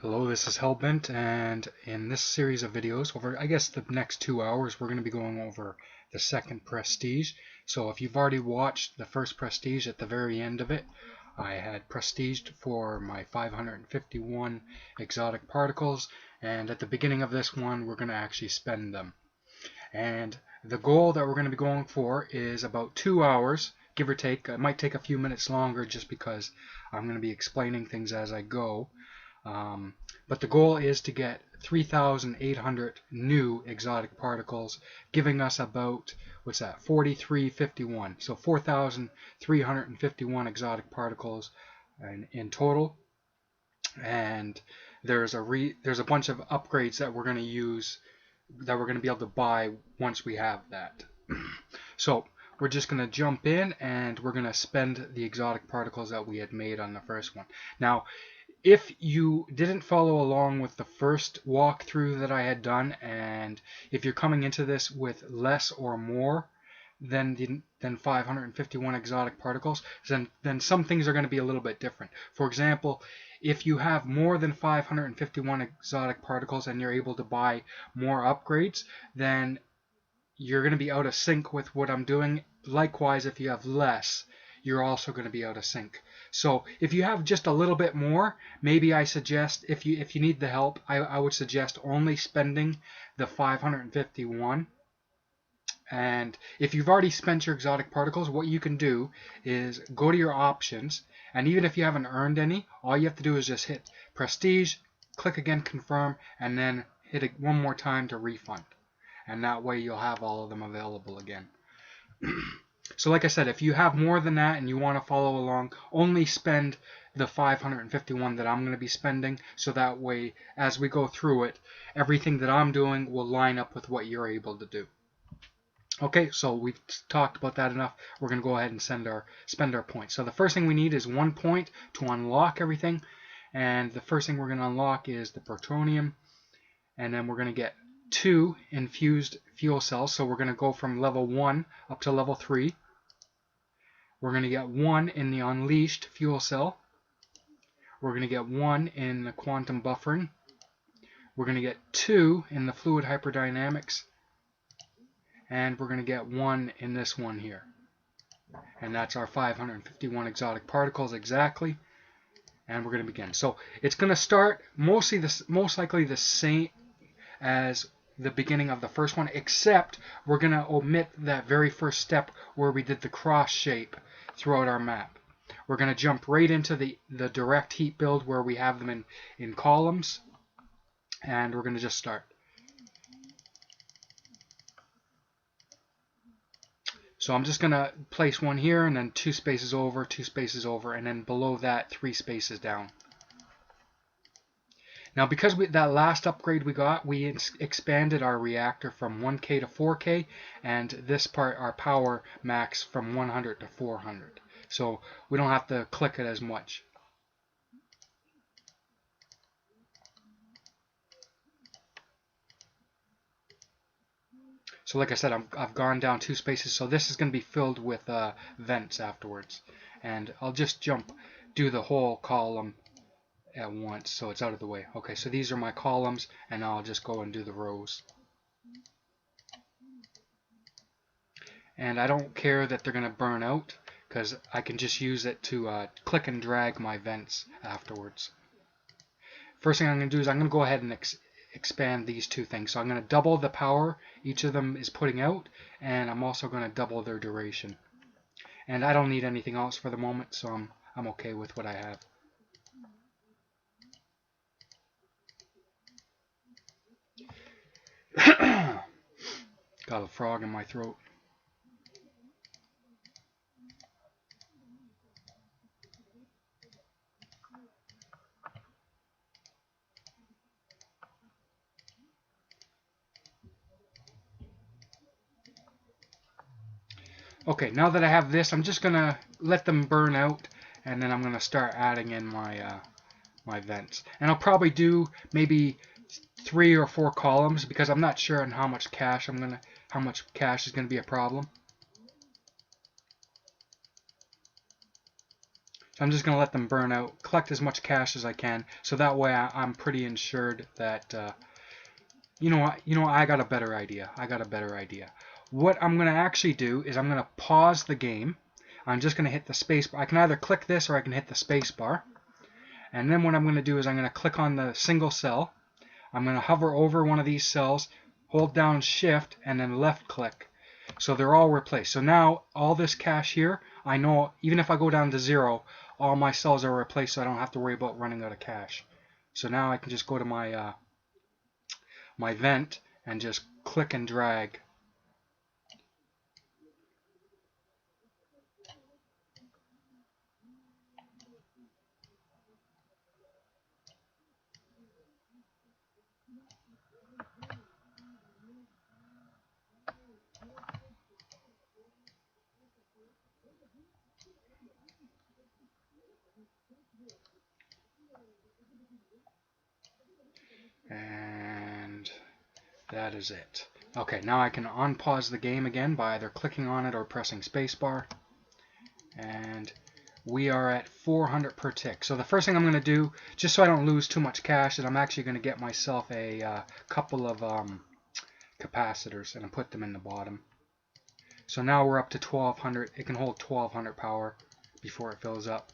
Hello, this is Hellbent, and in this series of videos, over I guess the next 2 hours, we're going to be going over the second Prestige. So if you've already watched the first Prestige, at the very end of it, I had prestiged for my 551 exotic particles, and at the beginning of this one, we're going to actually spend them. And the goal that we're going to be going for is about 2 hours, give or take. It might take a few minutes longer just because I'm going to be explaining things as I go. But the goal is to get 3,800 new exotic particles, giving us about, 4351. So 4,351 exotic particles in total. And there's a bunch of upgrades that we're going to use, that we're going to be able to buy once we have that. So we're just going to jump in and we're going to spend the exotic particles that we had made on the first one. Now, if you didn't follow along with the first walkthrough that I had done, and if you're coming into this with less or more than 551 exotic particles, then some things are going to be a little bit different. For example, if you have more than 551 exotic particles and you're able to buy more upgrades, then you're going to be out of sync with what I'm doing. Likewise, if you have less, you're also going to be out of sync. So if you have just a little bit more, maybe I suggest, if you need the help, I would suggest only spending the 551. And if you've already spent your exotic particles, what you can do is go to your options, and even if you haven't earned any, all you have to do is just hit Prestige, click again Confirm, and then hit it one more time to refund. And that way you'll have all of them available again. So like I said, if you have more than that and you want to follow along, only spend the 551 that I'm going to be spending, so that way as we go through it, everything that I'm doing will line up with what you're able to do. Okay, so we've talked about that enough. We're going to go ahead and spend our points. So the first thing we need is 1 point to unlock everything, and the first thing we're going to unlock is the plutonium, and then we're going to get 2 infused fuel cells. So we're going to go from level 1 up to level 3. We're going to get 1 in the unleashed fuel cell. We're going to get 1 in the quantum buffering. We're going to get 2 in the fluid hyperdynamics. And we're going to get 1 in this one here. And that's our 551 exotic particles exactly. And we're going to begin. So it's going to start most likely the same as the beginning of the first one, except we're going to omit that very first step where we did the cross shape throughout our map. We're going to jump right into the direct heat build where we have them in columns, and we're going to just start. So I'm just going to place one here, and then 2 spaces over, 2 spaces over, and then below that 3 spaces down. Now, because that last upgrade we got, we expanded our reactor from 1K to 4K, and this part, our power max, from 100 to 400. So we don't have to click it as much. So like I said, I've gone down 2 spaces, so this is going to be filled with vents afterwards. And I'll just do the whole column at once so it's out of the way. Okay, so these are my columns, and I'll just go and do the rows. And I don't care that they're going to burn out, because I can just use it to click and drag my vents afterwards. First thing I'm going to do is I'm going to go ahead and expand these 2 things. So I'm going to double the power each of them is putting out, and I'm also going to double their duration. And I don't need anything else for the moment, so I'm okay with what I have. Got a frog in my throat. Okay, now that I have this, I'm just going to let them burn out, and then I'm going to start adding in my my vents. And I'll probably do maybe 3 or 4 columns, because I'm not sure on how much cash is going to be a problem. So I'm just going to let them burn out, collect as much cash as I can, so that way I'm pretty insured that, you know what, I got a better idea. What I'm going to actually do is I'm going to pause the game. I'm just going to hit the space bar. I can either click this or I can hit the space bar. And then what I'm going to do is I'm going to click on the single cell. I'm going to hover over one of these cells, hold down shift, and then left click. So they're all replaced. So now all this cash here, I know even if I go down to 0, all my cells are replaced, so I don't have to worry about running out of cash. So now I can just go to my my vent and just click and drag. And that is it. Okay, now I can unpause the game again by either clicking on it or pressing spacebar. And we are at 400 per tick. So the first thing I'm going to do, just so I don't lose too much cash, is I'm actually going to get myself a couple of capacitors and put them in the bottom. So now we're up to 1200. It can hold 1200 power before it fills up.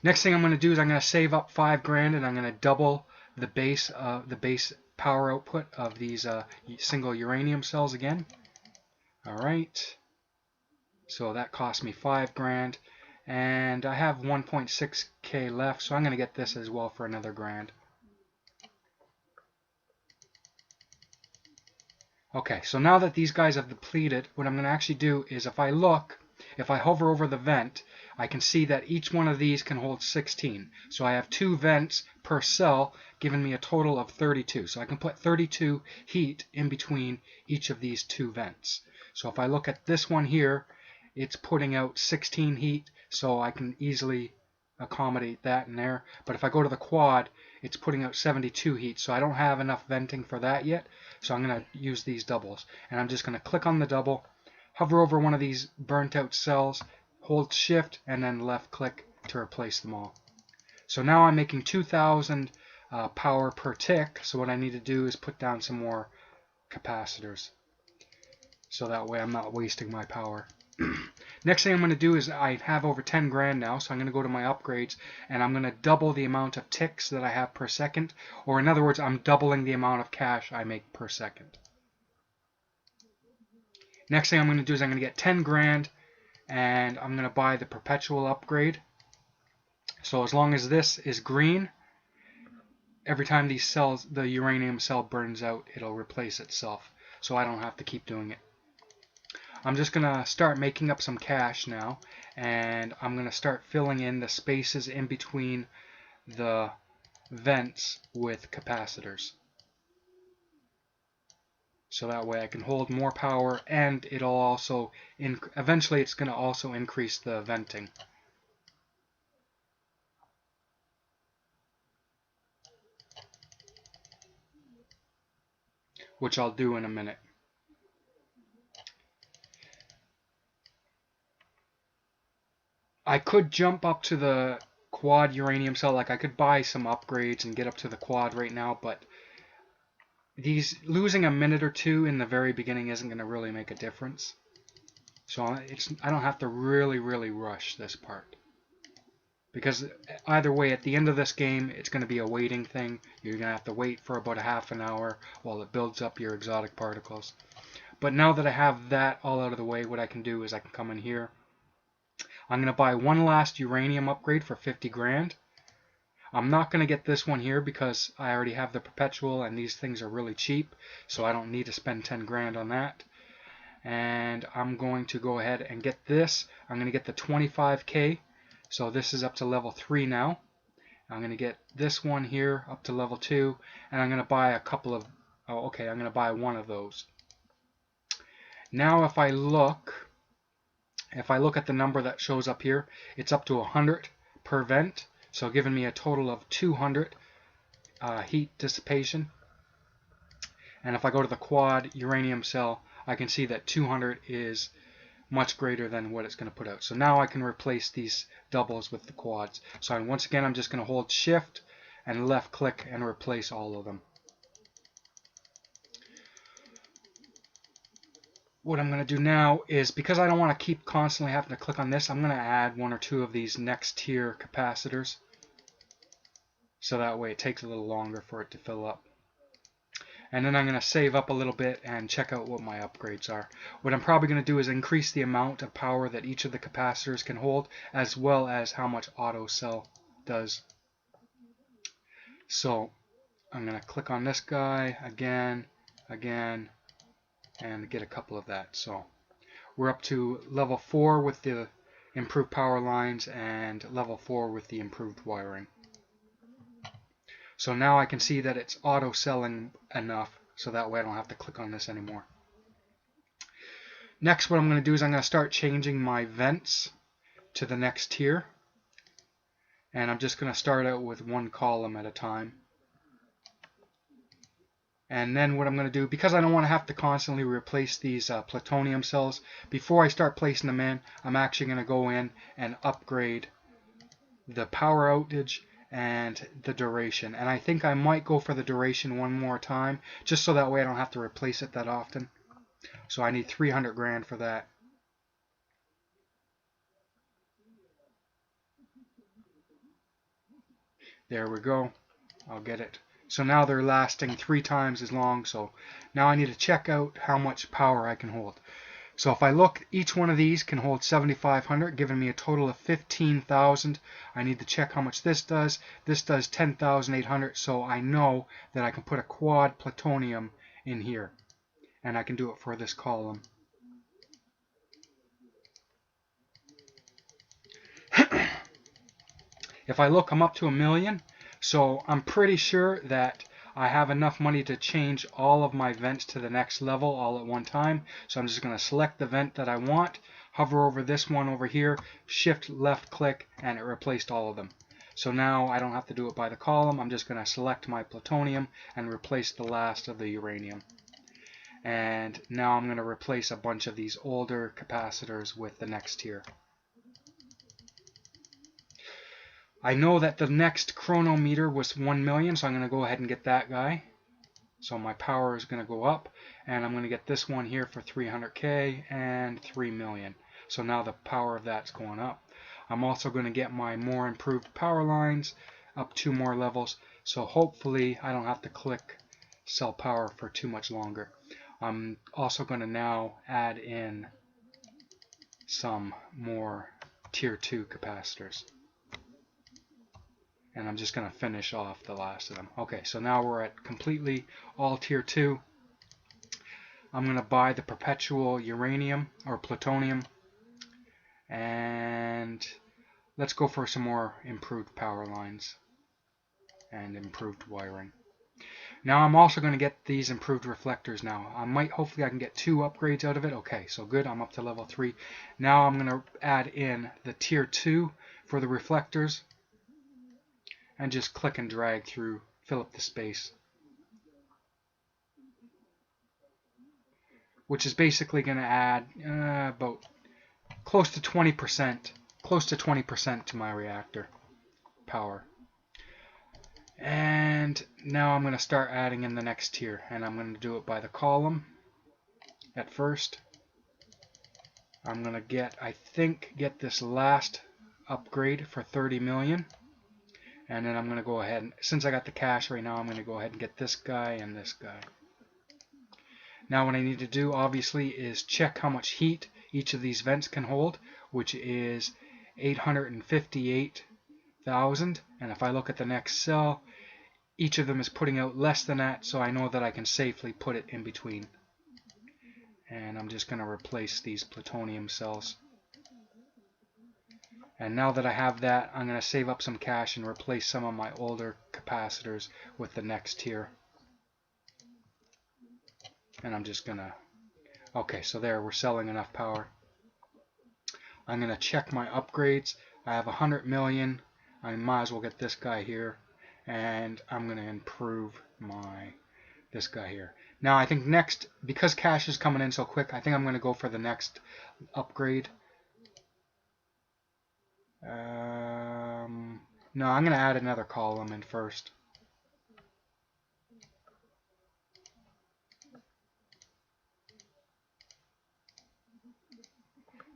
Next thing I'm going to do is I'm going to save up 5 grand and I'm going to double the base power output of these single uranium cells again. Alright, so that cost me 5 grand, and I have 1.6k left, so I'm going to get this as well for another grand. Okay, so now that these guys have depleted, what I'm going to actually do is if I hover over the vent, I can see that each one of these can hold 16. So I have 2 vents per cell, giving me a total of 32. So I can put 32 heat in between each of these 2 vents. So if I look at this one here, it's putting out 16 heat, so I can easily accommodate that in there. But if I go to the quad, it's putting out 72 heat, so I don't have enough venting for that yet. So I'm going to use these doubles. And I'm just going to click on the double, hover over one of these burnt out cells, hold shift, and then left click to replace them all. So now I'm making 2000 power per tick. So what I need to do is put down some more capacitors. So that way I'm not wasting my power. Next thing I'm going to do is I have over 10 grand now, so I'm going to go to my upgrades and I'm going to double the amount of ticks that I have per second, or in other words, I'm doubling the amount of cash I make per second. Next thing I'm going to do is I'm going to get 10 grand and I'm going to buy the perpetual upgrade. So as long as this is green, every time these cells, the uranium cell burns out, it'll replace itself, so I don't have to keep doing it. I'm just going to start making up some cash now, and I'm going to start filling in the spaces in between the vents with capacitors. So that way I can hold more power, and it'll also, eventually it's going to also increase the venting. Which I'll do in a minute. I could jump up to the quad uranium cell, like I could buy some upgrades and get up to the quad right now, but losing a minute or two in the very beginning isn't going to really make a difference. So I don't have to really rush this part. Because either way, at the end of this game, it's going to be a waiting thing. You're going to have to wait for about a half an hour while it builds up your exotic particles. But now that I have that all out of the way, what I can do is I can come in here. I'm going to buy one last uranium upgrade for 50 grand. I'm not going to get this one here because I already have the perpetual and these things are really cheap, so I don't need to spend 10 grand on that. And I'm going to go ahead and get this. I'm going to get the 25k. So this is up to level 3 now. I'm going to get this one here up to level 2, and I'm going to buy a couple of, I'm going to buy one of those. Now if I look at the number that shows up here, it's up to 100 per vent, so giving me a total of 200 heat dissipation. And if I go to the quad uranium cell, I can see that 200 is much greater than what it's going to put out. So now I can replace these doubles with the quads. So once again, I'm just going to hold shift and left click and replace all of them. What I'm going to do now is, because I don't want to keep constantly having to click on this, I'm going to add 1 or 2 of these next tier capacitors. So that way it takes a little longer for it to fill up. And then I'm going to save up a little bit and check out what my upgrades are. What I'm probably going to do is increase the amount of power that each of the capacitors can hold, as well as how much auto cell does. So I'm going to click on this guy again, and get a couple of that. So we're up to level 4 with the improved power lines and level 4 with the improved wiring. So now I can see that it's auto selling enough, so that way I don't have to click on this anymore. Next, what I'm going to do is I'm going to start changing my vents to the next tier. And I'm just going to start out with 1 column at a time. And then what I'm going to do, because I don't want to have to constantly replace these plutonium cells, before I start placing them in, I'm actually going to go in and upgrade the power outage and the duration. And I think I might go for the duration 1 more time, just so that way I don't have to replace it that often. So I need 300 grand for that. There we go. I'll get it. So now they're lasting 3 times as long. So now I need to check out how much power I can hold. So if I look, each one of these can hold 7,500, giving me a total of 15,000. I need to check how much this does. This does 10,800, so I know that I can put a quad plutonium in here. And I can do it for this column. If I look, I'm up to 1 million. So I'm pretty sure that I have enough money to change all of my vents to the next level all at one time. So I'm just going to select the vent that I want, hover over this one over here, shift left click, and it replaced all of them. So now I don't have to do it by the column. I'm just going to select my plutonium and replace the last of the uranium. And now I'm going to replace a bunch of these older capacitors with the next tier. I know that the next chronometer was 1 million, so I'm going to go ahead and get that guy. So my power is going to go up, and I'm going to get this one here for 300k and 3 million. So now the power of that's going up. I'm also going to get my more improved power lines up 2 more levels, so hopefully I don't have to click sell power for too much longer. I'm also going to now add in some more tier 2 capacitors. And I'm just going to finish off the last of them. Okay, so now we're at completely all tier 2. I'm going to buy the perpetual uranium or plutonium. And let's go for some more improved power lines and improved wiring. Now I'm also going to get these improved reflectors now. Hopefully I can get 2 upgrades out of it. Okay, so good, I'm up to level 3. Now I'm going to add in the tier 2 for the reflectors. And just click and drag through, fill up the space. Which is basically going to add about close to 20% to my reactor power. And now I'm going to start adding in the next tier, and I'm going to do it by the column at first. I'm going to get this last upgrade for 30 million. And then I'm going to go ahead, and since I got the cash right now, I'm going to go ahead and get this guy and this guy. Now what I need to do, obviously, is check how much heat each of these vents can hold, which is 858,000. And if I look at the next cell, each of them is putting out less than that, so I know that I can safely put it in between. And I'm just going to replace these plutonium cells. And now that I have that, I'm going to save up some cash and replace some of my older capacitors with the next tier. And I'm just going to... Okay, so there, we're selling enough power. I'm going to check my upgrades. I have 100 million. I might as well get this guy here. And I'm going to improve my this guy here. Now I think next, because cash is coming in so quick, I think I'm going to go for the next upgrade. No, I'm going to add another column in first.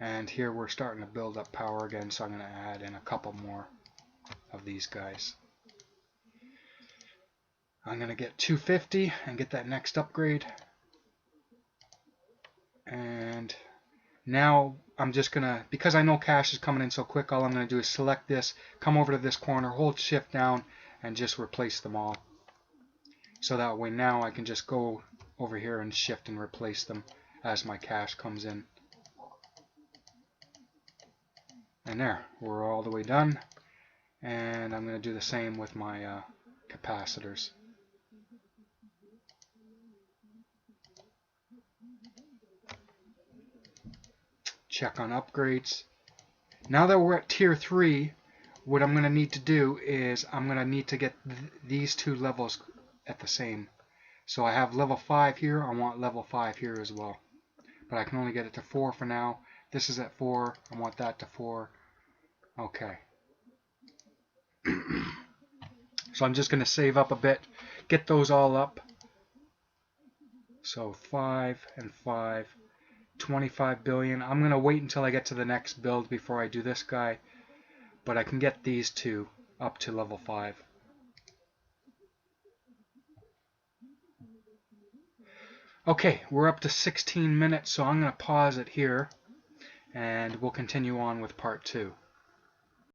And here we're starting to build up power again, so I'm going to add in a couple more of these guys. I'm going to get 250 and get that next upgrade. And now I'm just going to, because I know cash is coming in so quick, all I'm going to do is select this, come over to this corner, hold shift down, and just replace them all. So that way now I can just go over here and shift and replace them as my cash comes in. And there, we're all the way done. And I'm going to do the same with my capacitors. Check on upgrades. Now that we're at tier 3, what I'm going to need to do is I'm going to need to get these two levels at the same. So I have level 5 here, I want level 5 here as well. But I can only get it to 4 for now. This is at 4, I want that to 4. Okay. So I'm just going to save up a bit, get those all up. So 5 and 5, 25 billion. I'm going to wait until I get to the next build before I do this guy. But I can get these two up to level 5. Okay, we're up to 16 minutes, so I'm going to pause it here. And we'll continue on with part 2.